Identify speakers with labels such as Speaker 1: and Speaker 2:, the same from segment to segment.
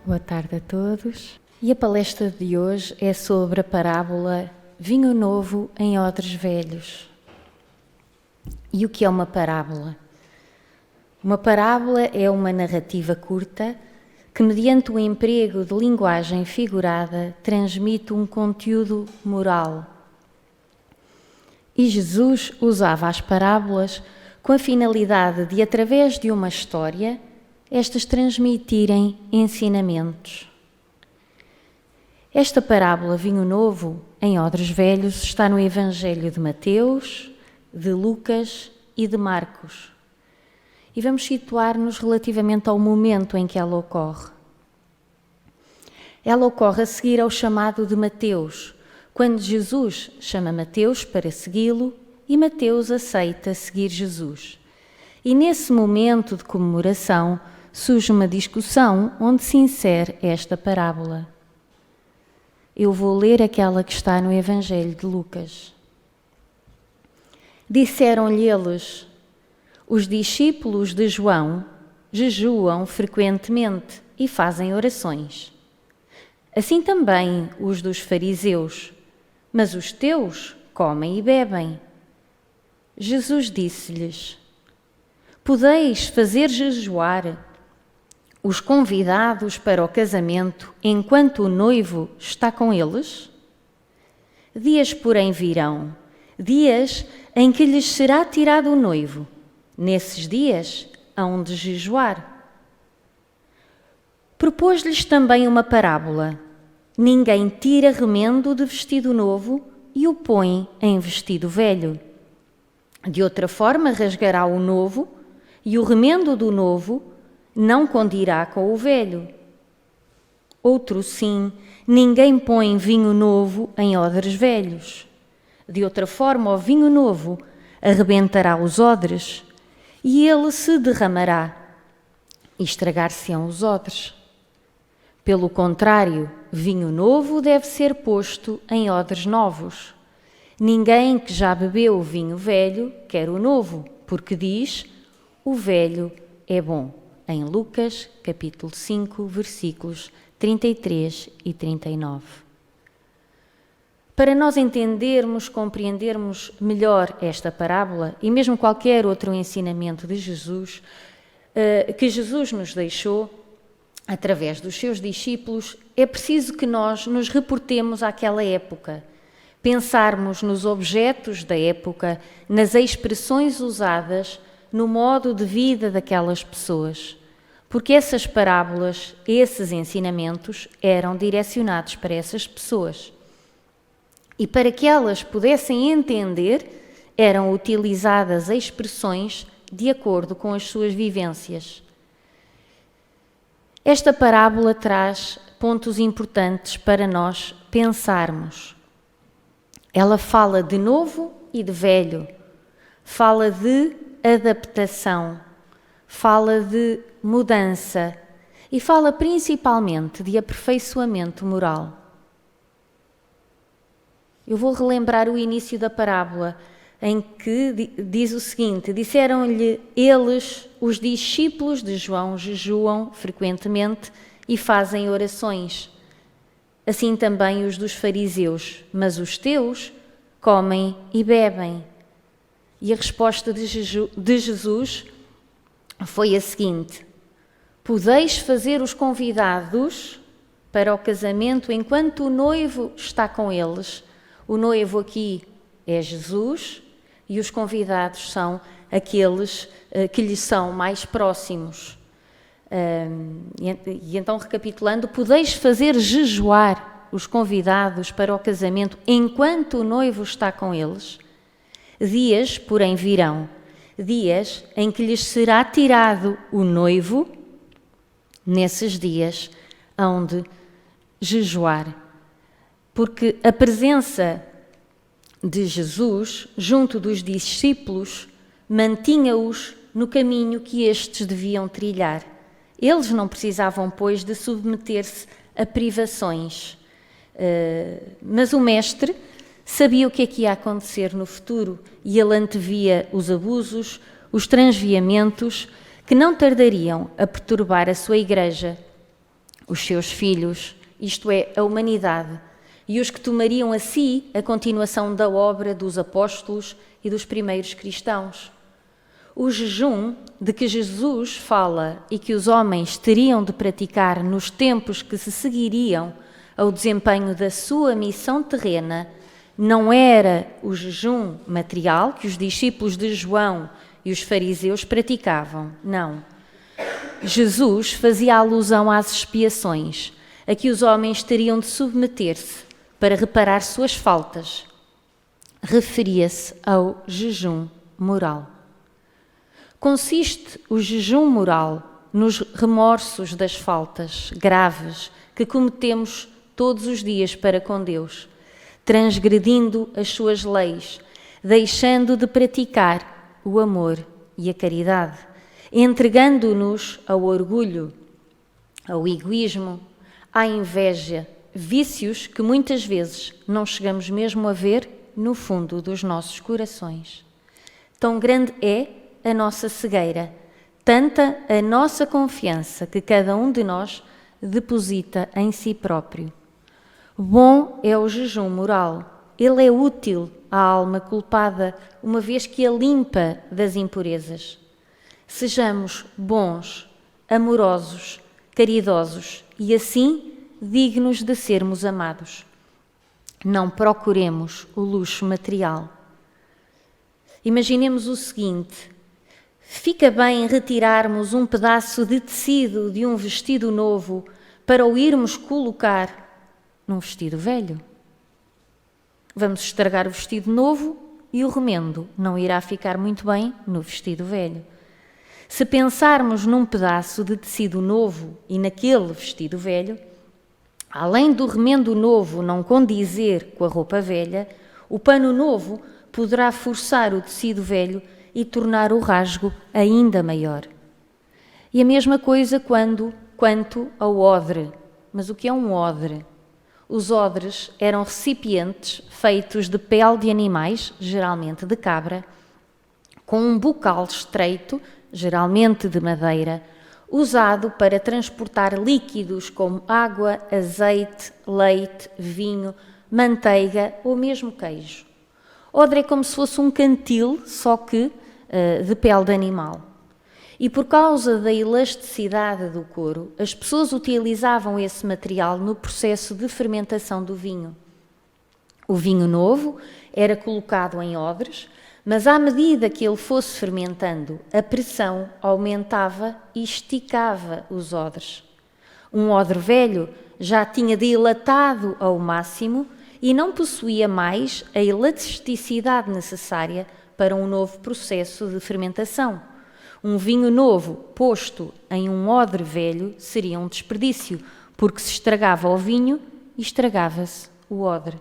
Speaker 1: Boa tarde a todos. E a palestra de hoje é sobre a parábola Vinho Novo em Odres Velhos. E o que é uma parábola? Uma parábola é uma narrativa curta que, mediante o emprego de linguagem figurada, transmite um conteúdo moral. E Jesus usava as parábolas com a finalidade de, através de uma história, estas transmitirem ensinamentos. Esta parábola Vinho Novo em Odres Velhos está no Evangelho de Mateus, de Lucas e de Marcos. E vamos situar-nos relativamente ao momento em que ela ocorre. Ela ocorre a seguir ao chamado de Mateus, quando Jesus chama Mateus para segui-lo e Mateus aceita seguir Jesus. E nesse momento de comemoração surge uma discussão onde se insere esta parábola. Eu vou ler aquela que está no Evangelho de Lucas. Disseram-lhe eles: os discípulos de João jejuam frequentemente e fazem orações. Assim também os dos fariseus, mas os teus comem e bebem. Jesus disse-lhes: podeis fazer jejuar os convidados para o casamento enquanto o noivo está com eles? Dias, porém, virão, dias em que lhes será tirado o noivo. Nesses dias hão de jejuar. Propôs-lhes também uma parábola. Ninguém tira remendo de vestido novo e o põe em vestido velho. De outra forma rasgará o novo, e o remendo do novo não condirá com o velho. Outro sim, ninguém põe vinho novo em odres velhos. De outra forma, o vinho novo arrebentará os odres, e ele se derramará, e estragar-se-ão os odres. Pelo contrário, vinho novo deve ser posto em odres novos. Ninguém que já bebeu o vinho velho quer o novo, porque diz: o velho é bom. Em Lucas, capítulo 5, versículos 33 e 39. Para nós entendermos, compreendermos melhor esta parábola e mesmo qualquer outro ensinamento de Jesus, que Jesus nos deixou através dos seus discípulos, é preciso que nós nos reportemos àquela época, pensarmos nos objetos da época, nas expressões usadas, no modo de vida daquelas pessoas, porque essas parábolas, esses ensinamentos eram direcionados para essas pessoas. E para que elas pudessem entender, eram utilizadas expressões de acordo com as suas vivências. Esta parábola traz pontos importantes para nós pensarmos. Ela fala de novo e de velho, fala de adaptação, fala de mudança e fala principalmente de aperfeiçoamento moral. Eu vou relembrar o início da parábola, em que diz o seguinte: disseram-lhe eles, os discípulos de João jejuam frequentemente e fazem orações. Assim também os dos fariseus, mas os teus comem e bebem. E a resposta de Jesus foi a seguinte: podeis fazer os convidados para o casamento enquanto o noivo está com eles. O noivo aqui é Jesus e os convidados são aqueles que lhes são mais próximos. E então, recapitulando, podeis fazer jejuar os convidados para o casamento enquanto o noivo está com eles. Dias, porém, virão, dias em que lhes será tirado o noivo. Nesses dias hão de jejuar, porque a presença de Jesus junto dos discípulos mantinha-os no caminho que estes deviam trilhar. Eles não precisavam, pois, de submeter-se a privações, mas o Mestre sabia o que é que ia acontecer no futuro e ele antevia os abusos, os transviamentos que não tardariam a perturbar a sua igreja. os seus filhos, isto é, a humanidade, e os que tomariam a si a continuação da obra dos apóstolos e dos primeiros cristãos. O jejum de que Jesus fala e que os homens teriam de praticar nos tempos que se seguiriam ao desempenho da sua missão terrena não era o jejum material que os discípulos de João e os fariseus praticavam, não. Jesus fazia alusão às expiações a que os homens teriam de submeter-se para reparar suas faltas. Referia-se ao jejum moral. Consiste o jejum moral nos remorsos das faltas graves que cometemos todos os dias para com Deus, transgredindo as suas leis, deixando de praticar o amor e a caridade, entregando-nos ao orgulho, ao egoísmo, à inveja, vícios que muitas vezes não chegamos mesmo a ver no fundo dos nossos corações. Tão grande é a nossa cegueira, tanta a nossa confiança que cada um de nós deposita em si próprio. Bom é o jejum moral. Ele é útil à alma culpada, uma vez que a limpa das impurezas. Sejamos bons, amorosos, caridosos e assim dignos de sermos amados. Não procuremos o luxo material. Imaginemos o seguinte: fica bem retirarmos um pedaço de tecido de um vestido novo para o irmos colocar num vestido velho? Vamos estragar o vestido novo e o remendo não irá ficar muito bem no vestido velho. Se pensarmos num pedaço de tecido novo e naquele vestido velho, além do remendo novo não condizer com a roupa velha, o pano novo poderá forçar o tecido velho e tornar o rasgo ainda maior. E a mesma coisa quanto ao odre. Mas o que é um odre? Os odres eram recipientes feitos de pele de animais, geralmente de cabra, com um bocal estreito, geralmente de madeira, usado para transportar líquidos como água, azeite, leite, vinho, manteiga ou mesmo queijo. Odre é como se fosse um cantil, só que de pele de animal. E por causa da elasticidade do couro, as pessoas utilizavam esse material no processo de fermentação do vinho. O vinho novo era colocado em odres, mas à medida que ele fosse fermentando, a pressão aumentava e esticava os odres. Um odre velho já tinha dilatado ao máximo e não possuía mais a elasticidade necessária para um novo processo de fermentação. Um vinho novo posto em um odre velho seria um desperdício, porque se estragava o vinho e estragava-se o odre.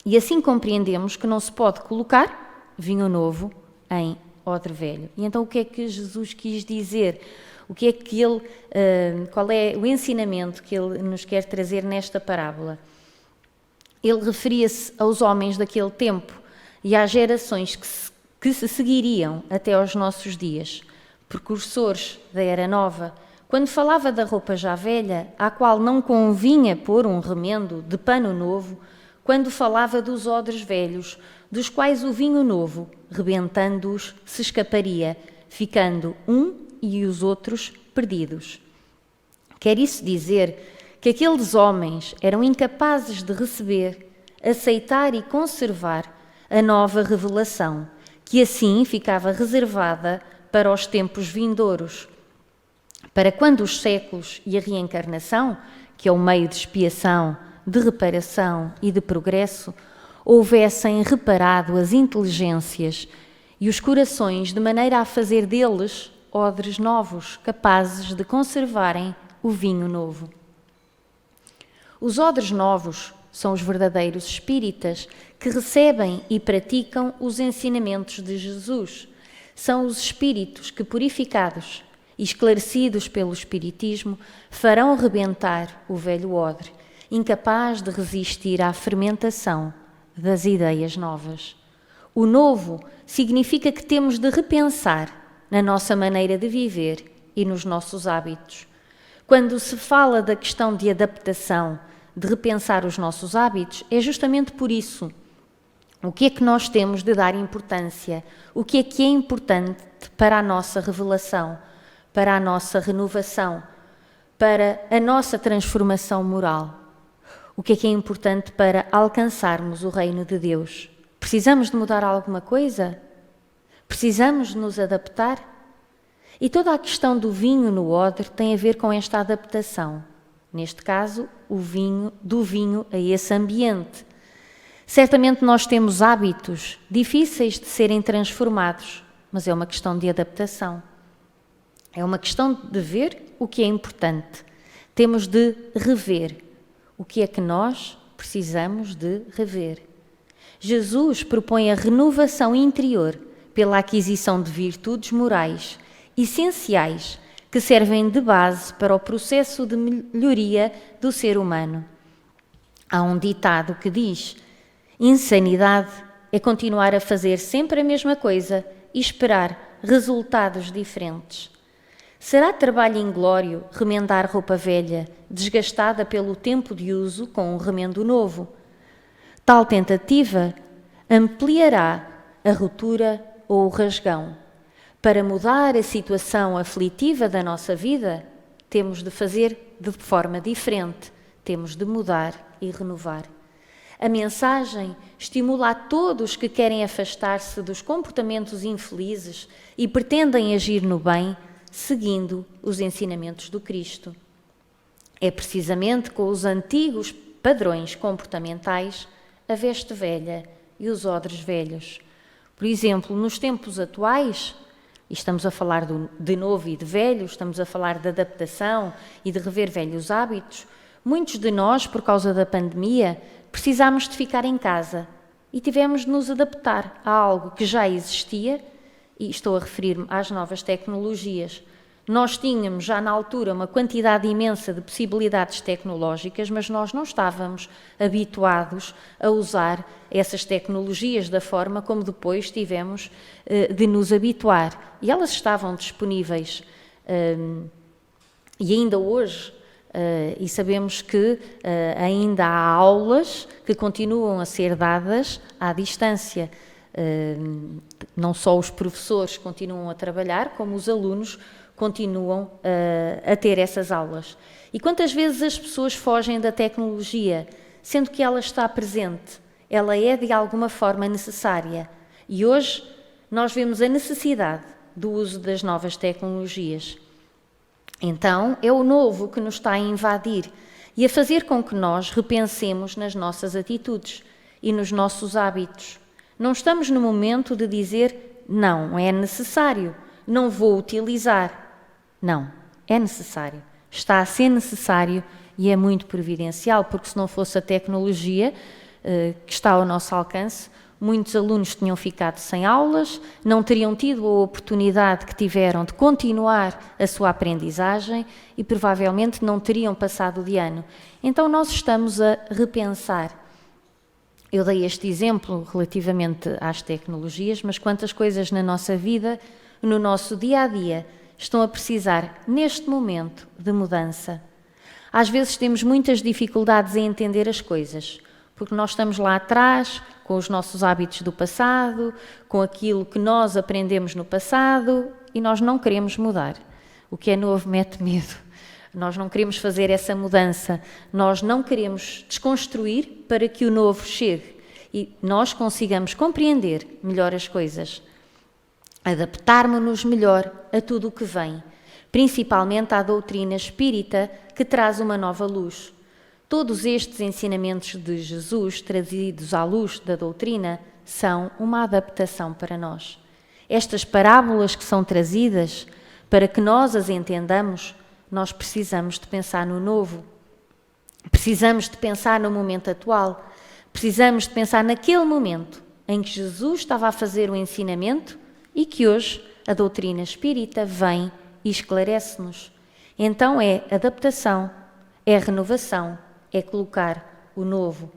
Speaker 1: E assim compreendemos que não se pode colocar vinho novo em odre velho. E então o que é que Jesus quis dizer? O que é que ele, qual é o ensinamento que ele nos quer trazer nesta parábola? Ele referia-se aos homens daquele tempo e às gerações que se seguiriam até aos nossos dias, precursores da Era Nova, quando falava da roupa já velha, à qual não convinha pôr um remendo de pano novo, quando falava dos odres velhos, dos quais o vinho novo, rebentando-os, se escaparia, ficando um e os outros perdidos. Quer isso dizer que aqueles homens eram incapazes de receber, aceitar e conservar a nova revelação, que assim ficava reservada para os tempos vindouros, para quando os séculos e a reencarnação, que é o meio de expiação, de reparação e de progresso, houvessem reparado as inteligências e os corações de maneira a fazer deles odres novos, capazes de conservarem o vinho novo. Os odres novos são os verdadeiros espíritas que recebem e praticam os ensinamentos de Jesus. São os espíritos que, purificados e esclarecidos pelo Espiritismo, farão rebentar o velho odre, incapaz de resistir à fermentação das ideias novas. O novo significa que temos de repensar na nossa maneira de viver e nos nossos hábitos, Quando se fala da questão de adaptação, de repensar os nossos hábitos, é justamente por isso. O que é que nós temos de dar importância? O que é importante para a nossa revelação, para a nossa renovação, para a nossa transformação moral? O que é importante para alcançarmos o reino de Deus? Precisamos de mudar alguma coisa? Precisamos de nos adaptar? E toda a questão do vinho no odre tem a ver com esta adaptação. Neste caso, do vinho a esse ambiente. Certamente nós temos hábitos difíceis de serem transformados, mas é uma questão de adaptação. É uma questão de ver o que é importante. Temos de rever o que é que nós precisamos de rever. Jesus propõe a renovação interior pela aquisição de virtudes morais essenciais que servem de base para o processo de melhoria do ser humano. Há um ditado que diz: insanidade é continuar a fazer sempre a mesma coisa e esperar resultados diferentes. Será trabalho inglório remendar roupa velha, desgastada pelo tempo de uso, com um remendo novo? Tal tentativa ampliará a ruptura ou o rasgão. Para mudar a situação aflitiva da nossa vida, temos de fazer de forma diferente, temos de mudar e renovar. A mensagem estimula a todos que querem afastar-se dos comportamentos infelizes e pretendem agir no bem, seguindo os ensinamentos do Cristo. É precisamente com os antigos padrões comportamentais a veste velha e os odres velhos. Por exemplo, nos tempos atuais, e estamos a falar de novo e de velho, estamos a falar de adaptação e de rever velhos hábitos, muitos de nós, por causa da pandemia, precisámos de ficar em casa e tivemos de nos adaptar a algo que já existia, e estou a referir-me às novas tecnologias. Nós tínhamos já na altura uma quantidade imensa de possibilidades tecnológicas, mas nós não estávamos habituados a usar essas tecnologias da forma como depois tivemos de nos habituar. E elas estavam disponíveis e ainda hoje, e sabemos que ainda há aulas que continuam a ser dadas à distância. Não só os professores continuam a trabalhar, como os alunos continuam a ter essas aulas. E quantas vezes as pessoas fogem da tecnologia, sendo que ela está presente, ela é de alguma forma necessária. E hoje nós vemos a necessidade do uso das novas tecnologias. Então é o novo que nos está a invadir e a fazer com que nós repensemos nas nossas atitudes e nos nossos hábitos. Não estamos no momento de dizer, não é necessário, não vou utilizar. Não, é necessário. Está a ser necessário e é muito providencial, porque se não fosse a tecnologia que está ao nosso alcance, muitos alunos tinham ficado sem aulas, não teriam tido a oportunidade que tiveram de continuar a sua aprendizagem e provavelmente não teriam passado de ano. Então nós estamos a repensar. Eu dei este exemplo relativamente às tecnologias, mas quantas coisas na nossa vida, no nosso dia-a-dia, estão a precisar, neste momento, de mudança. Às vezes temos muitas dificuldades em entender as coisas, porque nós estamos lá atrás, com os nossos hábitos do passado, com aquilo que nós aprendemos no passado, e nós não queremos mudar. O que é novo mete medo. Nós não queremos fazer essa mudança, nós não queremos desconstruir para que o novo chegue e nós consigamos compreender melhor as coisas, adaptarmos-nos melhor a tudo o que vem, principalmente à doutrina espírita que traz uma nova luz. Todos estes ensinamentos de Jesus, trazidos à luz da doutrina, são uma adaptação para nós. Estas parábolas que são trazidas, para que nós as entendamos, nós precisamos de pensar no novo, precisamos de pensar no momento atual, precisamos de pensar naquele momento em que Jesus estava a fazer o ensinamento e que hoje a doutrina espírita vem e esclarece-nos. Então é adaptação, é renovação, é colocar o novo.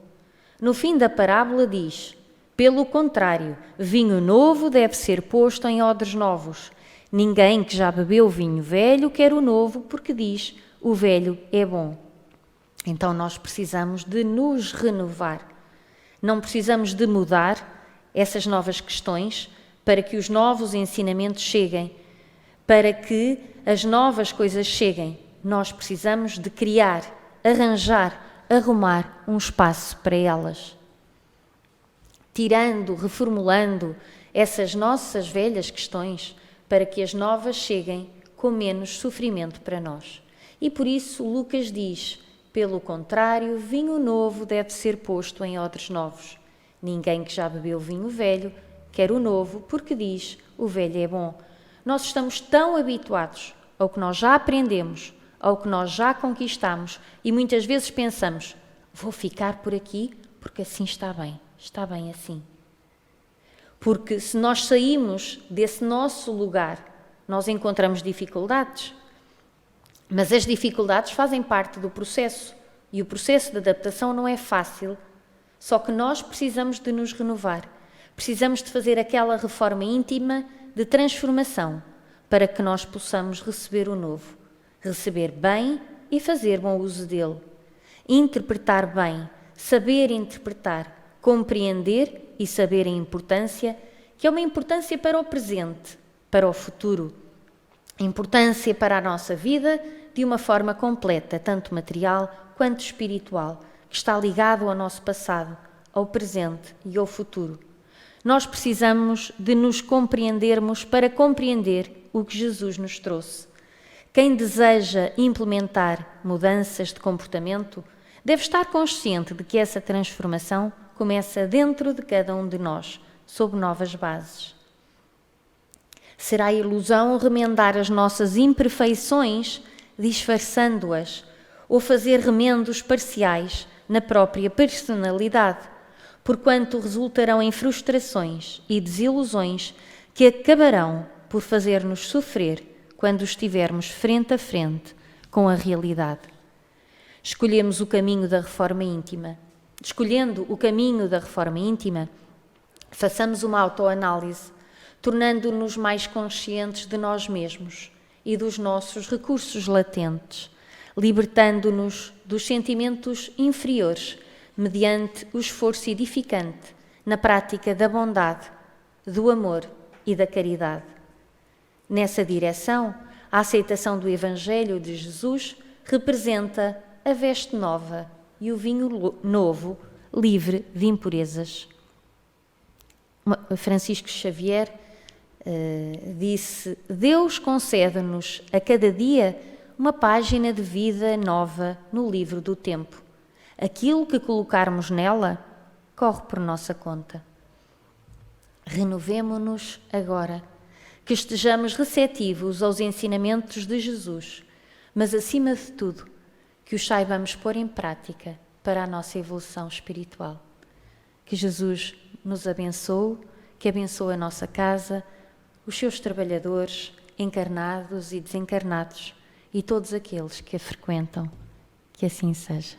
Speaker 1: No fim da parábola diz: pelo contrário, vinho novo deve ser posto em odres novos. Ninguém que já bebeu vinho velho quer o novo, porque diz: o velho é bom. Então nós precisamos de nos renovar. Não precisamos de mudar essas novas questões para que os novos ensinamentos cheguem, para que as novas coisas cheguem. Nós precisamos de criar, arranjar, arrumar um espaço para elas. Tirando, reformulando essas nossas velhas questões para que as novas cheguem com menos sofrimento para nós. E por isso Lucas diz: pelo contrário, vinho novo deve ser posto em odres novos. Ninguém que já bebeu vinho velho quer o novo, porque diz: o velho é bom. Nós estamos tão habituados ao que nós já aprendemos, ao que nós já conquistamos, e muitas vezes pensamos: vou ficar por aqui porque assim está bem assim. Porque se nós saímos desse nosso lugar, nós encontramos dificuldades. Mas as dificuldades fazem parte do processo, e o processo de adaptação não é fácil, só que nós precisamos de nos renovar. Precisamos de fazer aquela reforma íntima de transformação para que nós possamos receber o novo, receber bem e fazer bom uso dele, interpretar bem, saber interpretar, compreender e saber a importância, que é uma importância para o presente, para o futuro, importância para a nossa vida de uma forma completa, tanto material quanto espiritual, que está ligado ao nosso passado, ao presente e ao futuro. Nós precisamos de nos compreendermos para compreender o que Jesus nos trouxe. Quem deseja implementar mudanças de comportamento deve estar consciente de que essa transformação começa dentro de cada um de nós, sob novas bases. Será ilusão remendar as nossas imperfeições disfarçando-as ou fazer remendos parciais na própria personalidade, porquanto resultarão em frustrações e desilusões que acabarão por fazer-nos sofrer quando estivermos frente a frente com a realidade. Escolhemos o caminho da reforma íntima. Escolhendo o caminho da reforma íntima, façamos uma autoanálise, tornando-nos mais conscientes de nós mesmos e dos nossos recursos latentes, libertando-nos dos sentimentos inferiores mediante o esforço edificante na prática da bondade, do amor e da caridade. Nessa direção, a aceitação do Evangelho de Jesus representa a veste nova e o vinho novo, livre de impurezas. Francisco Xavier disse: Deus concede-nos a cada dia uma página de vida nova no livro do tempo. Aquilo que colocarmos nela corre por nossa conta. Renovemo-nos agora, que estejamos receptivos aos ensinamentos de Jesus, mas acima de tudo, que os saibamos pôr em prática para a nossa evolução espiritual. Que Jesus nos abençoe, que abençoe a nossa casa, os seus trabalhadores, encarnados e desencarnados, e todos aqueles que a frequentam. Que assim seja.